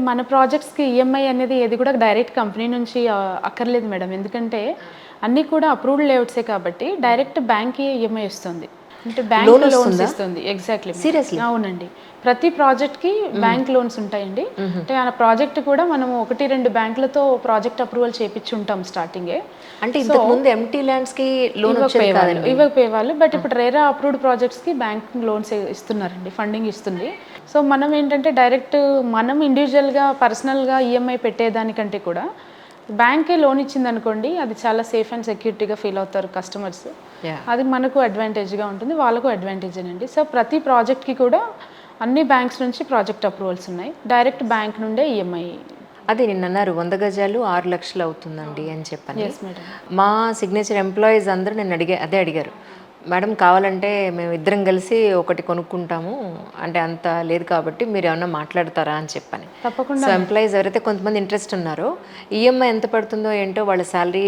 మన ప్రాజెక్ట్స్‌కి ఈఎంఐ అనేది ఏది కూడా డైరెక్ట్ కంపెనీ నుంచి అక్కర్లేదు మేడం. ఎందుకంటే అన్నీ కూడా అప్రూవ్డ్ లేఅవుట్సే కాబట్టి డైరెక్ట్ బ్యాంక్‌కి ఈఎంఐ వస్తుంది. అంటే బ్యాంక్ లోన్స్ ఇస్తుంది. ఎగ్జాక్ట్‌లీ. సీరియస్లీ? అవునండి. ప్రతి ప్రాజెక్ట్‌కి బ్యాంక్ లోన్స్ ఉంటాయండి. అంటే ఆ ప్రాజెక్ట్ కూడా మనం 1, 2 బ్యాంకులతో ప్రాజెక్ట్ అప్రూవల్ చేపిచ్చి ఉంటాం స్టార్టింగే. అంటే ఇంతకు ముందు ఎంటీ ల్యాండ్స్‌కి లోన్ వచ్చేది కాదండి. ఇవ్వకపోయేవాళ్ళు. బట్ ఇప్పుడు రేరా అప్రూవ్డ్ ప్రాజెక్ట్స్‌కి బ్యాంక్ లోన్స్ ఇస్తున్నారండి. ఫండింగ్ ఇస్తుంది. సో మనం ఏంటంటే డైరెక్ట్ మనం ఇండివిజువల్‌గా పర్సనల్‌గా ఈఎంఐ పెట్టేదానికంటే కూడా బ్యాంకే లోన్ ఇచ్చిందనుకోండి, అది చాలా సేఫ్ అండ్ సెక్యూరిటీగా ఫీల్ అవుతారు కస్టమర్స్. అది మనకు అడ్వాంటేజ్గా ఉంటుంది, వాళ్ళకు అడ్వాంటేజేనండి. సో ప్రతి ప్రాజెక్ట్కి కూడా అన్ని బ్యాంక్స్ నుంచి ప్రాజెక్ట్ అప్రూవల్స్ ఉన్నాయి. డైరెక్ట్ బ్యాంక్ నుండే ఈఎంఐ. అదే నిన్నన్నారు 100 గజాలు 6 లక్షలు అవుతుందండి అని చెప్పని. Yes madam. మా సిగ్నేచర్ ఎంప్లాయీస్ అందరూ నన్ను అదే అడిగారు. మేడం కావాలంటే మేము ఇద్దరం కలిసి ఒకటి కొనుక్కుంటాము, అంటే అంత లేదు కాబట్టి మీరు ఏమన్నా మాట్లాడతారా అని చెప్పని. తప్పకుండా. సో ఎంప్లాయీస్ ఎవరైతే కొంతమంది ఇంట్రెస్ట్ ఉన్నారో ఈఎంఐ ఎంత పడుతుందో ఏంటో వాళ్ళ శాలరీ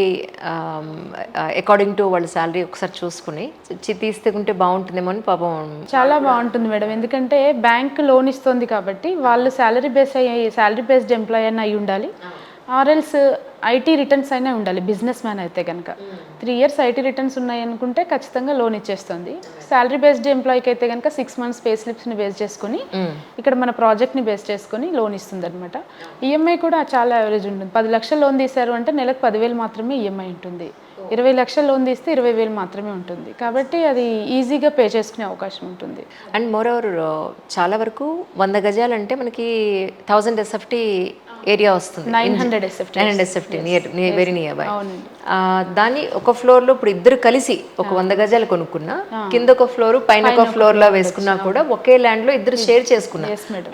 అకార్డింగ్ టు వాళ్ళ శాలరీ ఒకసారి చూసుకుని తీసుకుంటే బాగుంటుందేమో అని పాపం. చాలా బాగుంటుంది మేడం. ఎందుకంటే బ్యాంక్ లోన్ ఇస్తుంది కాబట్టి వాళ్ళు శాలరీ బేస్డ్ ఎంప్లాయీ అని అయి ఉండాలి. ఆర్ఎల్స్ ఐటీ రిటర్న్స్ అయినా ఉండాలి బిజినెస్ మ్యాన్ అయితే కనుక. 3 years ఐటీ రిటర్న్స్ ఉన్నాయి అనుకుంటే ఖచ్చితంగా లోన్ ఇచ్చేస్తుంది. శాలరీ బేస్డ్ ఎంప్లాయీకి అయితే కనుక 6 months పే స్లిప్స్ని బేస్ చేసుకొని ఇక్కడ మన ప్రాజెక్ట్ని బేస్ చేసుకొని లోన్ ఇస్తుంది అనమాట. ఈఎంఐ కూడా చాలా యావరేజ్ ఉంటుంది. 10 లక్షలు లోన్ తీశారు అంటే నెలకు 10,000 మాత్రమే ఈఎంఐ ఉంటుంది. 20 లక్షలు లోన్ తీస్తే 20,000 మాత్రమే ఉంటుంది. కాబట్టి అది ఈజీగా పే చేసుకునే అవకాశం ఉంటుంది. అండ్ మోర్ ఓవర్ చాలా వరకు 100 గజాలంటే మనకి 1000 SFT ఏరియా వస్తుంది. 900 SFT. Very near by. దాన్ని ఒక ఫ్లోర్లో ఇప్పుడు ఇద్దరు కలిసి ఒక 100 గజాలు కొనుక్కున్నా, కింద ఒక ఫ్లోర్ పైన ఒక ఫ్లోర్ లా వేసుకున్నా కూడా ఒకే ల్యాండ్ లో ఇద్దరు షేర్ చేసుకున్నారు.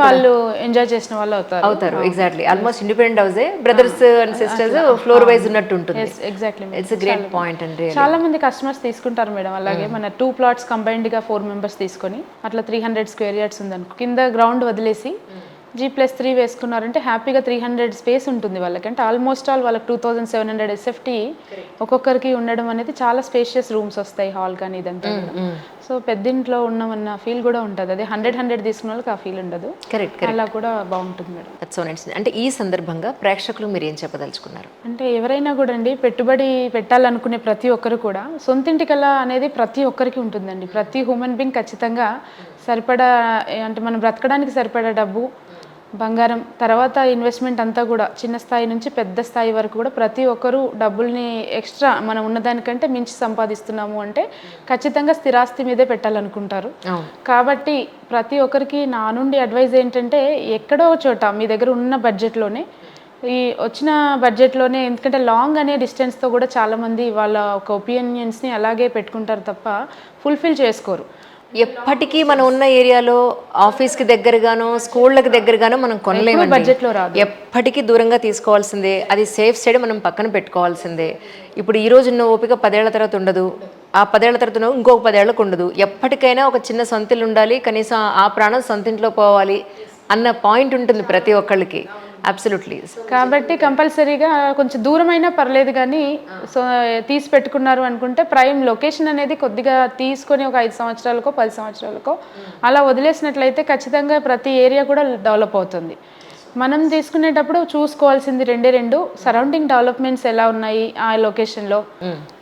వాళ్ళు ఎంజాయ్ చేసిన వాళ్ళు అవుతారు. ఎగ్జాక్ట్లీ. ఆల్మోస్ట్ ఇండిపెండెంట్ హౌసే, brothers and sisters floor wise ఉన్నట్టు ఉంటుంది. ఇట్స్ ఎ గ్రేట్ పాయింట్ అండి. చాలా మంది కస్టమర్స్ తీసుకుంటారు మేడం. అలాగే మన 2 plots కంబైన్డ్ గా 4 members తీసుకొని అట్లా 300 square yards ఉందనుకో, కింద గ్రౌండ్ వదిలేసి G+3 వేసుకున్నారంటే హ్యాపీగా 300 స్పేస్ ఉంటుంది వాళ్ళకి. అంటే ఆల్మోస్ట్ ఆల్ వాళ్ళకి 2700 SFT ఒక్కొక్కరికి ఉండడం అనేది చాలా స్పేషియస్ రూమ్స్ వస్తాయి, హాల్ కానీ ఇదంతా. సో పెద్దింట్లో ఉన్నామన్న ఫీల్ కూడా ఉంటుంది. అదే 100 తీసుకున్న వాళ్ళకి ఆ ఫీల్ ఉండదు. కరెక్ట్. అలా కూడా బాగుంటుంది మేడం. సో అంటే ఈ సందర్భంగా ప్రేక్షకులు మీరు ఏం చెప్పదలుచుకున్నారు? అంటే ఎవరైనా కూడా అండి, పెట్టుబడి పెట్టాలనుకునే ప్రతి ఒక్కరు కూడా సొంతింటి కళ అనేది ప్రతి ఒక్కరికి ఉంటుందండి. ప్రతి హ్యూమన్ బీయింగ్ ఖచ్చితంగా సరిపడా, అంటే మనం బ్రతకడానికి సరిపడా డబ్బు, బంగారం, తర్వాత ఇన్వెస్ట్మెంట్ అంతా కూడా చిన్న స్థాయి నుంచి పెద్ద స్థాయి వరకు కూడా ప్రతి ఒక్కరూ డబ్బుల్ని ఎక్స్ట్రా మనం ఉన్నదానికంటే మించి సంపాదిస్తున్నాము అంటే ఖచ్చితంగా స్థిరాస్తి మీదే పెట్టాలనుకుంటారు. కాబట్టి ప్రతి ఒక్కరికి నా నుండి అడ్వైజ్ ఏంటంటే, ఎక్కడో చోట మీ దగ్గర ఉన్న బడ్జెట్లోనే, ఈ వచ్చిన బడ్జెట్లోనే, ఎందుకంటే లాంగ్ అనే డిస్టెన్స్తో కూడా చాలామంది వాళ్ళ ఒక ఒపీనియన్స్ని అలాగే పెట్టుకుంటారు తప్ప ఫుల్ఫిల్ చేసుకోరు. ఎప్పటికీ మనం ఉన్న ఏరియాలో ఆఫీస్కి దగ్గరగానో స్కూళ్ళకి దగ్గరగానో మనం కొనలేము, బడ్జెట్లో రాదు. ఎప్పటికీ దూరంగా తీసుకోవాల్సిందే. అది సేఫ్ సైడ్ మనం పక్కన పెట్టుకోవాల్సిందే. ఇప్పుడు ఈ రోజు ఉన్న ఓపిక 10 ఏళ్ల తర్వాత ఉండదు, ఆ 10 ఏళ్ల తర్వాత ఇంకొక 10 ఏళ్లకు ఉండదు. ఎప్పటికైనా ఒక చిన్న సొంతిల్లు ఉండాలి, కనీసం ఆ ప్రాణం సొంతింట్లో పోవాలి అన్న పాయింట్ ఉంటుంది ప్రతి ఒక్కళ్ళకి. అబ్సల్యూట్లీ. కాబట్టి కంపల్సరీగా కొంచెం దూరమైనా పర్లేదు కానీ సో తీసి పెట్టుకున్నారు అనుకుంటే ప్రైమ్ లొకేషన్ అనేది కొద్దిగా తీసుకొని ఒక 5 సంవత్సరాలకో 10 సంవత్సరాలకో అలా వదిలేసినట్లయితే ఖచ్చితంగా ప్రతి ఏరియా కూడా డెవలప్ అవుతుంది. మనం తీసుకునేటప్పుడు చూసుకోవాల్సింది రెండు సరౌండింగ్ డెవలప్మెంట్స్ ఎలా ఉన్నాయి ఆ లొకేషన్లో,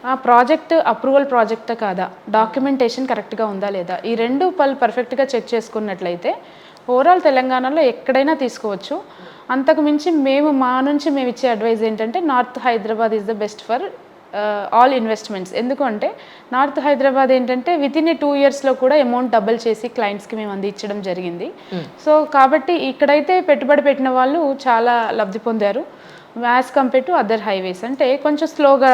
ఆ ప్రాజెక్ట్ అప్రూవల్ ప్రాజెక్ట్ కాదా, డాక్యుమెంటేషన్ కరెక్ట్గా ఉందా లేదా, ఈ రెండు పర్ఫెక్ట్గా చెక్ చేసుకున్నట్లయితే ఓవరాల్ తెలంగాణలో ఎక్కడైనా తీసుకోవచ్చు. అంతకు మించి మా నుంచి మేము ఇచ్చే అడ్వైజ్ ఏంటంటే, north Hyderabad is the best for all investments. ఎందుకంటే నార్త్ హైదరాబాద్ ఏంటంటే వితిన్ 2 yearsలో కూడా అమౌంట్ డబుల్ చేసి క్లయింట్స్కి మేము అందించడం జరిగింది. సో కాబట్టి ఇక్కడైతే పెట్టుబడి పెట్టిన వాళ్ళు చాలా లబ్ధి పొందారు as compare to other highways. అంటే కొంచెం స్లోగా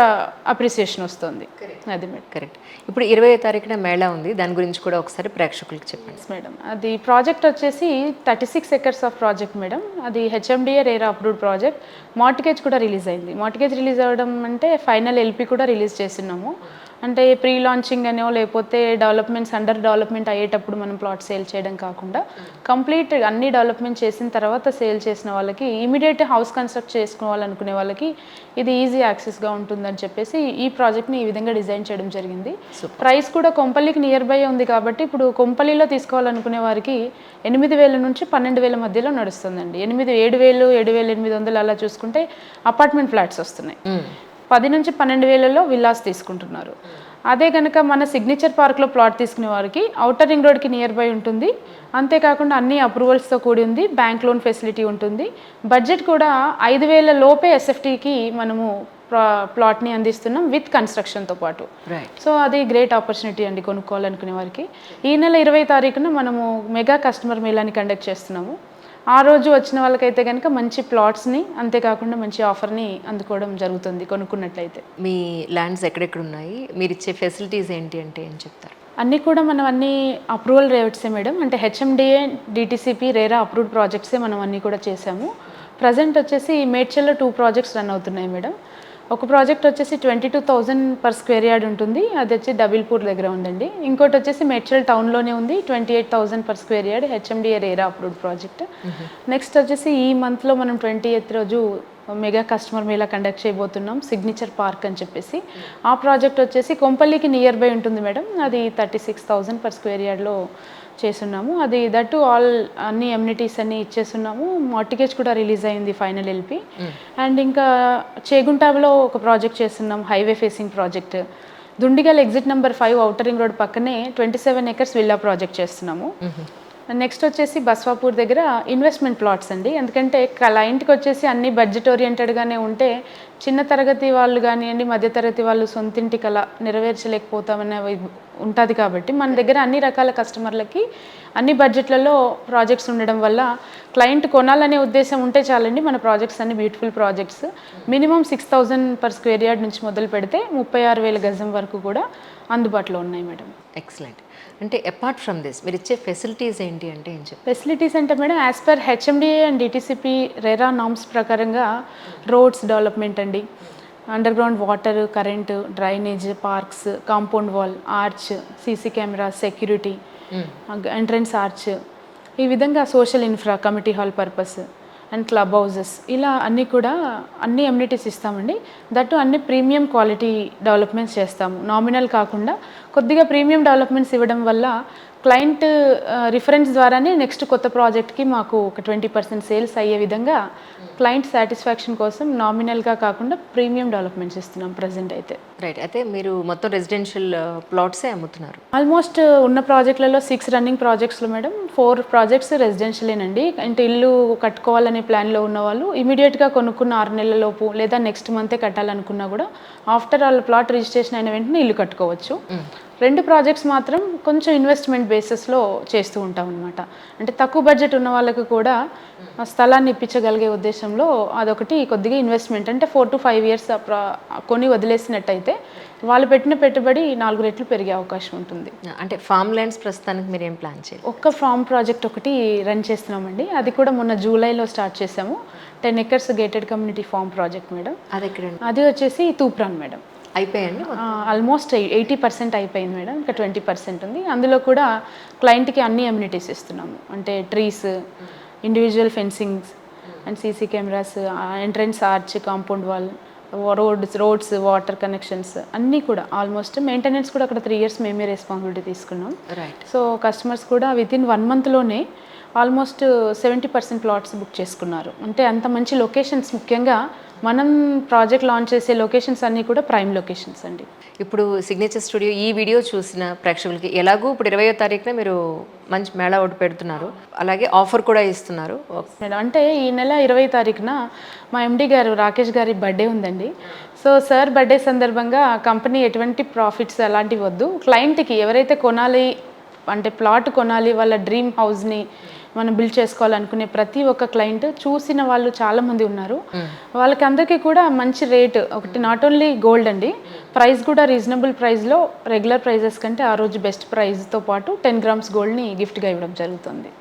అప్రిసియేషన్ వస్తుంది. అది మేడం. కరెక్ట్. ఇప్పుడు 20వ తారీఖున మేళా ఉంది, దాని గురించి కూడా ఒకసారి ప్రేక్షకులకు చెప్పండి. మేడం, అది ప్రాజెక్ట్ వచ్చేసి 36 acres ఆఫ్ ప్రాజెక్ట్ మేడం. అది HMDA RERA approved project. Mortgage కూడా రిలీజ్ అయింది. మార్టిగేజ్ రిలీజ్ అవ్వడం అంటే ఫైనల్ LP కూడా రిలీజ్ చేస్తున్నాము. అంటే ప్రీ లాంచింగ్ అనో లేకపోతే డెవలప్మెంట్స్ అండర్ డెవలప్మెంట్ అయ్యేటప్పుడు మనం ప్లాట్ సేల్ చేయడం కాకుండా కంప్లీట్ అన్ని డెవలప్మెంట్ చేసిన తర్వాత సేల్ చేసిన వాళ్ళకి ఇమీడియట్ హౌస్ కన్స్ట్రక్ట్ చేసుకోవాలనుకునే వాళ్ళకి ఇది ఈజీ యాక్సెస్గా ఉంటుందని చెప్పేసి ఈ ప్రాజెక్ట్ని ఈ విధంగా డిజైన్ చేయడం జరిగింది. ప్రైస్ కూడా కొంపల్లికి నియర్ బై ఉంది కాబట్టి ఇప్పుడు కొంపల్లిలో తీసుకోవాలనుకునే వారికి 8,000 నుంచి 12,000 మధ్యలో నడుస్తుందండి. 7,000, 7,800 అలా చూసుకుంటే అపార్ట్మెంట్ ఫ్లాట్స్ వస్తున్నాయి. 10 నుంచి 12,000లో విల్లాస్ తీసుకుంటున్నారు. అదే కనుక మన సిగ్నేచర్ పార్క్లో ప్లాట్ తీసుకునే వారికి ఔటర్ రింగ్ రోడ్కి నియర్ బై ఉంటుంది. అంతేకాకుండా అన్ని అప్రూవల్స్తో కూడి ఉంది. బ్యాంక్ లోన్ ఫెసిలిటీ ఉంటుంది. బడ్జెట్ కూడా 5,000 లోపే ఎస్ఎఫ్టీకి మనము ప్లాట్ని అందిస్తున్నాం విత్ కన్స్ట్రక్షన్తో పాటు. సో అది గ్రేట్ ఆపర్చునిటీ అండి కొనుక్కోవాలనుకునే వారికి. ఈ నెల 20 తారీఖున మనము మెగా కస్టమర్ మేళాని కండక్ట్ చేస్తున్నాము. ఆ రోజు వచ్చిన వాళ్ళకైతే కనుక మంచి ప్లాట్స్ని అంతేకాకుండా మంచి ఆఫర్ని అందుకోవడం జరుగుతుంది కొనుక్కున్నట్లయితే. మీ ల్యాండ్స్ ఎక్కడెక్కడ ఉన్నాయి, మీరు ఇచ్చే ఫెసిలిటీస్ ఏంటి అంటే ఏం చెప్తారు? అన్నీ కూడా మనం అన్ని అప్రూవల్ రేట్సే మేడం. అంటే హెచ్ఎండిఏ, డిటిసిపి, రేరా అప్రూవ్డ్ ప్రాజెక్ట్సే మనం అన్నీ కూడా చేసాము. ప్రజెంట్ వచ్చేసి మేడ్చల్లో 2 ప్రాజెక్ట్స్ రన్ అవుతున్నాయి మేడం. ఒక ప్రాజెక్ట్ వచ్చేసి 22,000 పర్ స్క్వేర్ యార్డ్ ఉంటుంది. అది వచ్చి డబిల్పూర్ దగ్గర ఉందండి. ఇంకోటి వచ్చేసి మేడ్చల్ టౌన్లోనే ఉంది. 28,000 per square yard HMDA RERA approved project. Next వచ్చేసి ఈ మంత్లో మనం 28th రోజు మెగా కస్టమర్ మేళా కండక్ట్ చేయబోతున్నాం సిగ్నేచర్ పార్క్ అని చెప్పేసి. ఆ ప్రాజెక్ట్ వచ్చేసి కొంపల్లికి నియర్ బై ఉంటుంది మేడం. అది 36,000 పర్ స్క్వేర్ యార్డ్లో చేస్తున్నాము. అది దట్టు ఆల్ అన్ని ఎమ్యూనిటీస్ అన్ని ఇచ్చేస్తున్నాము. మార్టిగేజ్ కూడా రిలీజ్ అయింది ఫైనల్ ఎల్పి. అండ్ ఇంకా చేగుంటాలో ఒక ప్రాజెక్ట్ చేస్తున్నాం, highway facing project. Dundigal exit number 5 outer ring road పక్కనే 27 acres విల్లా ప్రాజెక్ట్ చేస్తున్నాము. నెక్స్ట్ వచ్చేసి బస్వాపూర్ దగ్గర ఇన్వెస్ట్మెంట్ ప్లాట్స్ అండి. ఎందుకంటే క్లయింట్కి వచ్చేసి అన్ని బడ్జెట్ ఓరియంటెడ్గానే ఉంటే చిన్న తరగతి వాళ్ళు కానివ్వండి, మధ్యతరగతి వాళ్ళు సొంతింటి కల నెరవేర్చలేకపోతామనే ఉంటుంది కాబట్టి మన దగ్గర అన్ని రకాల కస్టమర్లకి అన్ని బడ్జెట్లలో ప్రాజెక్ట్స్ ఉండడం వల్ల క్లయింట్ కొనాలనే ఉద్దేశం ఉంటే చాలండి. మన ప్రాజెక్ట్స్ అన్ని beautiful projects. Minimum 6,000 per square yard నుంచి మొదలు పెడితే 36,000 గజం వరకు కూడా అందుబాటులో ఉన్నాయి మేడం. ఎక్సలెంట్. అంటే అపార్ట్ ఫ్రమ్ దిస్ మీరు ఇచ్చే ఫెసిలిటీస్ ఏంటి అంటే ఏం చెప్తారు? ఫెసిలిటీస్ అంటే madam as per HMDA and DTCP RERA norms ప్రకారంగా రోడ్స్ డెవలప్మెంట్ అండి, under ground water, current, drainage, parks, compound wall, arch, CC camera, security, entrance arch, ఈ విధంగా social infra, committee hall purpose and club houses, ఇలా అన్నీ కూడా అన్ని amenities ఇస్తామండి. That అన్ని ప్రీమియం క్వాలిటీ డెవలప్మెంట్స్ చేస్తాము. నామినల్ కాకుండా కొద్దిగా ప్రీమియం డెవలప్మెంట్స్ ఇవ్వడం వల్ల క్లయింట్ రిఫరెన్స్ ద్వారానే నెక్స్ట్ కొత్త ప్రాజెక్ట్కి మాకు ఒక 20% సేల్స్ అయ్యే విధంగా క్లయింట్ సాటిస్ఫాక్షన్ కోసం నామినల్గా కాకుండా ప్రీమియం డెవలప్మెంట్స్ ఇస్తున్నాం ప్రజెంట్ అయితే. రైట్. అయితే మీరు మొత్తం రెసిడెన్షియల్ ప్లాట్సే అమ్ముతున్నారు? ఆల్మోస్ట్ ఉన్న ప్రాజెక్టులలో 6 రన్నింగ్ ప్రాజెక్ట్స్లో మేడం 4 ప్రాజెక్ట్స్ రెసిడెన్షియలేనండి. అంటే ఇల్లు కట్టుకోవాలనే ప్లాన్లో ఉన్న వాళ్ళు ఇమీడియట్గా కొనుక్కున్న 6 నెలల లోపు లేదా నెక్స్ట్ మంతే కట్టాలనుకున్నా కూడా ఆఫ్టర్ వాళ్ళ ప్లాట్ రిజిస్ట్రేషన్ అయిన వెంటనే ఇల్లు కట్టుకోవచ్చు. 2 ప్రాజెక్ట్స్ మాత్రం కొంచెం ఇన్వెస్ట్మెంట్ బేసిస్లో చేస్తూ ఉంటాం అనమాట. అంటే తక్కువ బడ్జెట్ ఉన్న వాళ్ళకు కూడా స్థలాన్ని ఇప్పించగలిగే ఉద్దేశంలో అదొకటి కొద్దిగా ఇన్వెస్ట్మెంట్. అంటే 4 to 5 years కొని వదిలేసినట్టయితే వాళ్ళు పెట్టిన పెట్టుబడి 4 రెట్లు పెరిగే అవకాశం ఉంటుంది. అంటే ఫామ్ ల్యాండ్స్ ప్రస్తుతానికి మీరు ఏం ప్లాన్ చేయాలి? ఒక్క ఫామ్ ప్రాజెక్ట్ ఒకటి రన్ చేస్తున్నామండి. అది కూడా మొన్న జూలైలో స్టార్ట్ చేసాము. 10 acres gated community farm project madam. అది ఎక్కడ? అది వచ్చేసి తూప్రాన్ మేడం. అయిపోయండి? ఆల్మోస్ట్ 80% అయిపోయింది మేడం. ఇంకా 20% ఉంది. అందులో కూడా క్లయింట్కి అన్ని అమ్యూనిటీస్ ఇస్తున్నాము. అంటే trees, individual fencings and CC cameras, entrance arch, compound wall, roads, water connections అన్నీ కూడా ఆల్మోస్ట్. మెయింటెనెన్స్ కూడా అక్కడ 3 years మేమే రెస్పాన్సిబిలిటీ తీసుకున్నాం. రైట్. సో కస్టమర్స్ కూడా వితిన్ 1 monthలోనే ఆల్మోస్ట్ 70% ప్లాట్స్ బుక్ చేసుకున్నారు. అంటే అంత మంచి లొకేషన్స్, ముఖ్యంగా మనం ప్రాజెక్ట్ లాంచ్ చేసే లొకేషన్స్ అన్నీ కూడా ప్రైమ్ లొకేషన్స్ అండి. ఇప్పుడు సిగ్నేచర్ స్టూడియో ఈ వీడియో చూసిన ప్రేక్షకులకి ఎలాగూ ఇప్పుడు 20వ తారీఖున మీరు మంచి మేళా ఒకటి పెడుతున్నారు, అలాగే ఆఫర్ కూడా ఇస్తున్నారు మేడం. అంటే ఈ నెల 20వ తారీఖున మా ఎండి గారు రాకేష్ గారి బర్త్డే ఉందండి. సో సార్ బర్త్డే సందర్భంగా కంపెనీ ఎటువంటి ప్రాఫిట్స్ అలాంటివి వద్దు, క్లయింట్కి ఎవరైతే కొనాలి అంటే ప్లాట్ కొనాలి, వాళ్ళ డ్రీమ్ హౌస్ని మనం బిల్డ్ చేసుకోవాలనుకునే ప్రతి ఒక్క క్లయింట్ చూసిన వాళ్ళు చాలామంది ఉన్నారు. వాళ్ళకి అందరికీ కూడా మంచి రేట్ ఒకటి, నాట్ ఓన్లీ గోల్డ్ అండి, ప్రైస్ కూడా రీజనబుల్ ప్రైస్లో రెగ్యులర్ ప్రైజెస్ కంటే ఆ రోజు బెస్ట్ ప్రైస్తో పాటు 10 grams గోల్డ్ని గిఫ్ట్గా ఇవ్వడం జరుగుతుంది.